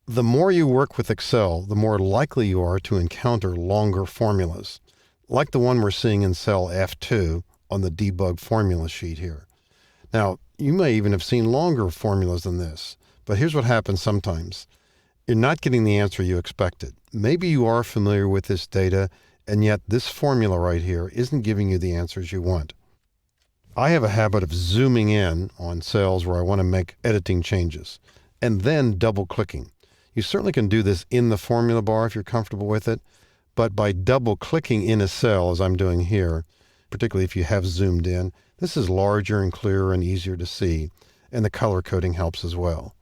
The more you work with Excel, the more likely you are to encounter longer formulas, like the one we're seeing in cell F2 on the debug formula sheet here. Now, you may even have seen longer formulas than this, but here's what happens sometimes. You're not getting the answer you expected. Maybe you are familiar with this data, and yet this formula right here isn't giving you the answers you want. I have a habit of zooming in on cells where I want to make editing changes, and then double-clicking. You certainly can do this in the formula bar if you're comfortable with it, but by double-clicking in a cell, as I'm doing here, particularly if you have zoomed in, this is larger and clearer and easier to see, and the color coding helps as well.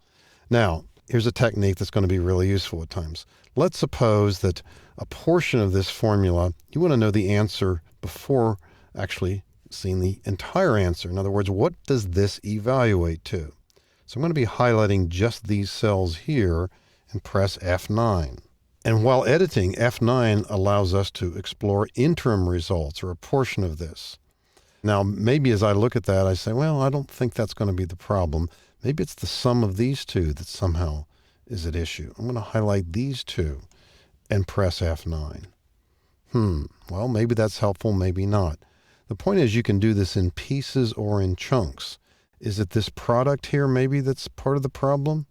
Now, here's a technique that's going to be really useful at times. Let's suppose that a portion of this formula, you want to know the answer before actually seeing the entire answer. In other words, what does this evaluate to? So I'm going to be highlighting just these cells here and press F9. And while editing, F9 allows us to explore interim results or a portion of this. Now, maybe as I look at that, I say, well, I don't think that's going to be the problem. Maybe it's the sum of these two that somehow is at issue. I'm going to highlight these two and press F9. Well, maybe that's helpful, maybe not. The point is you can do this in pieces or in chunks. Is it this product here maybe that's part of the problem?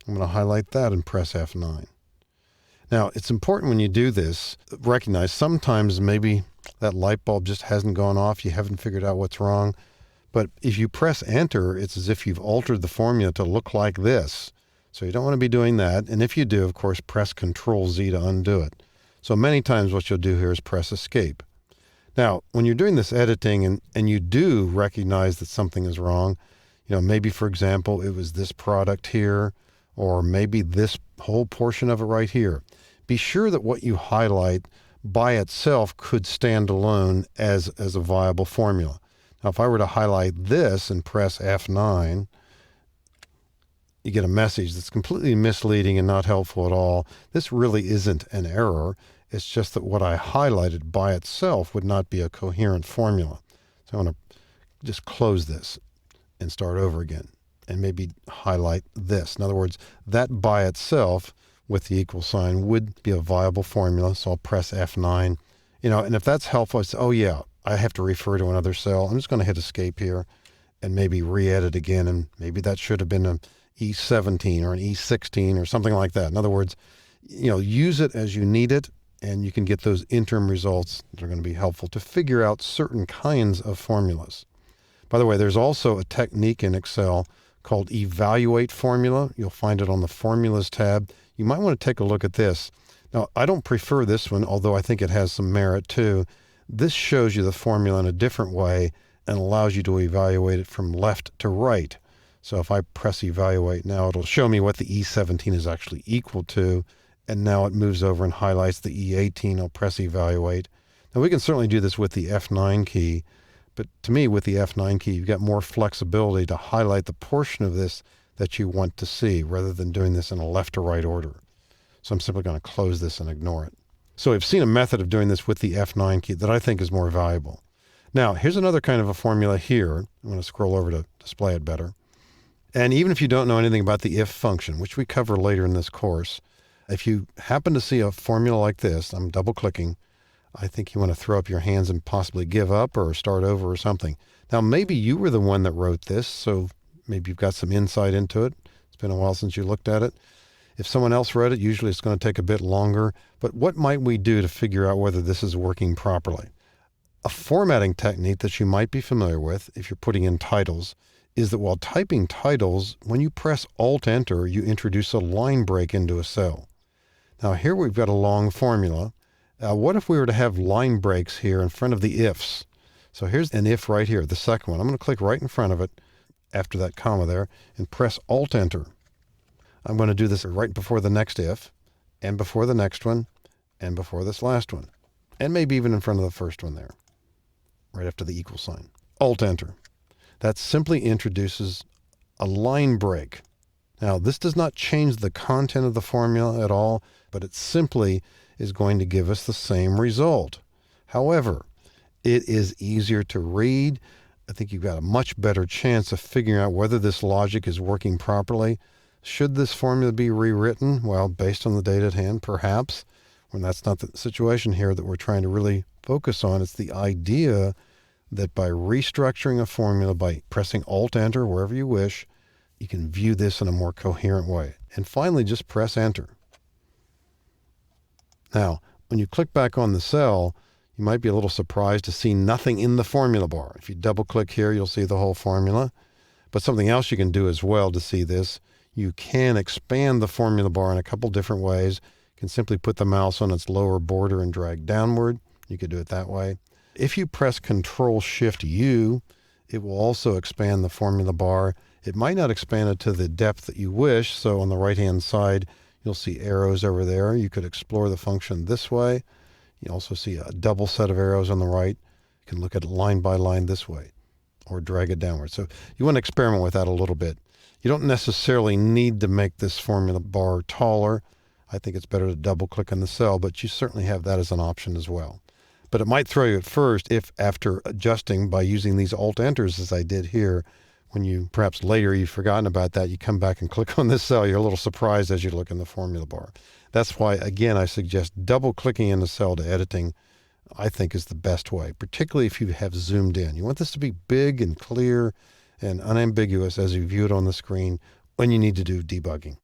I'm going to highlight that and press F9. Now, it's important when you do this, recognize sometimes maybe that light bulb just hasn't gone off. You haven't figured out what's wrong. But if you press enter, it's as if you've altered the formula to look like this. So you don't want to be doing that. And if you do, of course, press Control Z to undo it. So many times what you'll do here is press escape. Now, when you're doing this editing and you do recognize that something is wrong, maybe, for example, it was this product here, or maybe this whole portion of it right here. Be sure that what you highlight by itself could stand alone as a viable formula. Now, if I were to highlight this and press F9, you get a message that's completely misleading and not helpful at all. This really isn't an error. It's just that what I highlighted by itself would not be a coherent formula. So I want to just close this and start over again and maybe highlight this. In other words, that by itself with the equal sign would be a viable formula. So I'll press F9. And if that's helpful, I say, oh yeah, I have to refer to another cell. I'm just going to hit escape here and maybe re-edit again. And maybe that should have been an E17 or an E16 or something like that. In other words, use it as you need it, and you can get those interim results that are going to be helpful to figure out certain kinds of formulas. By the way, there's also a technique in Excel called Evaluate Formula. You'll find it on the Formulas tab. You might want to take a look at this. Now, I don't prefer this one, although I think it has some merit too. This shows you the formula in a different way and allows you to evaluate it from left to right. So if I press Evaluate now, it'll show me what the E17 is actually equal to. And now it moves over and highlights the E18. I'll press Evaluate. Now, we can certainly do this with the F9 key. But to me, with the F9 key, you've got more flexibility to highlight the portion of this that you want to see rather than doing this in a left to right order. So I'm simply going to close this and ignore it. So I've seen a method of doing this with the F9 key that I think is more valuable. Now, here's another kind of a formula here. I'm going to scroll over to display it better. And even if you don't know anything about the if function, which we cover later in this course, if you happen to see a formula like this, I'm double clicking, I think you want to throw up your hands and possibly give up or start over or something. Now, maybe you were the one that wrote this, so maybe you've got some insight into it. It's been a while since you looked at it. If someone else wrote it, usually it's going to take a bit longer. But what might we do to figure out whether this is working properly? A formatting technique that you might be familiar with if you're putting in titles is that while typing titles, when you press Alt-Enter, you introduce a line break into a cell. Now here we've got a long formula. What if we were to have line breaks here in front of the ifs? So here's an if right here, the second one. I'm going to click right in front of it after that comma there and press Alt-Enter. I'm going to do this right before the next if, and before the next one, and before this last one. And maybe even in front of the first one there, right after the equal sign. Alt-Enter. That simply introduces a line break. Now, this does not change the content of the formula at all, but it simply is going to give us the same result. However, it is easier to read. I think you've got a much better chance of figuring out whether this logic is working properly. Should this formula be rewritten? Well, based on the data at hand, perhaps. When that's not the situation here that we're trying to really focus on. It's the idea that by restructuring a formula, by pressing Alt-Enter wherever you wish, you can view this in a more coherent way. And finally, just press Enter. Now, when you click back on the cell, you might be a little surprised to see nothing in the formula bar. If you double-click here, you'll see the whole formula. But something else you can do as well to see this, you can expand the formula bar in a couple different ways. You can simply put the mouse on its lower border and drag downward. You could do it that way. If you press Control-Shift-U, it will also expand the formula bar. It might not expand it to the depth that you wish, so on the right-hand side, you'll see arrows over there. You could explore the function this way. You also see a double set of arrows on the right. You can look at it line by line this way, or drag it downward. So you want to experiment with that a little bit. You don't necessarily need to make this formula bar taller. I think it's better to double-click on the cell, but you certainly have that as an option as well. But it might throw you at first if, after adjusting by using these Alt-Enters as I did here, when you perhaps later you've forgotten about that, you come back and click on this cell, you're a little surprised as you look in the formula bar. That's why, again, I suggest double-clicking in the cell to editing, I think, is the best way, particularly if you have zoomed in. You want this to be big and clear and unambiguous as you view it on the screen when you need to do debugging.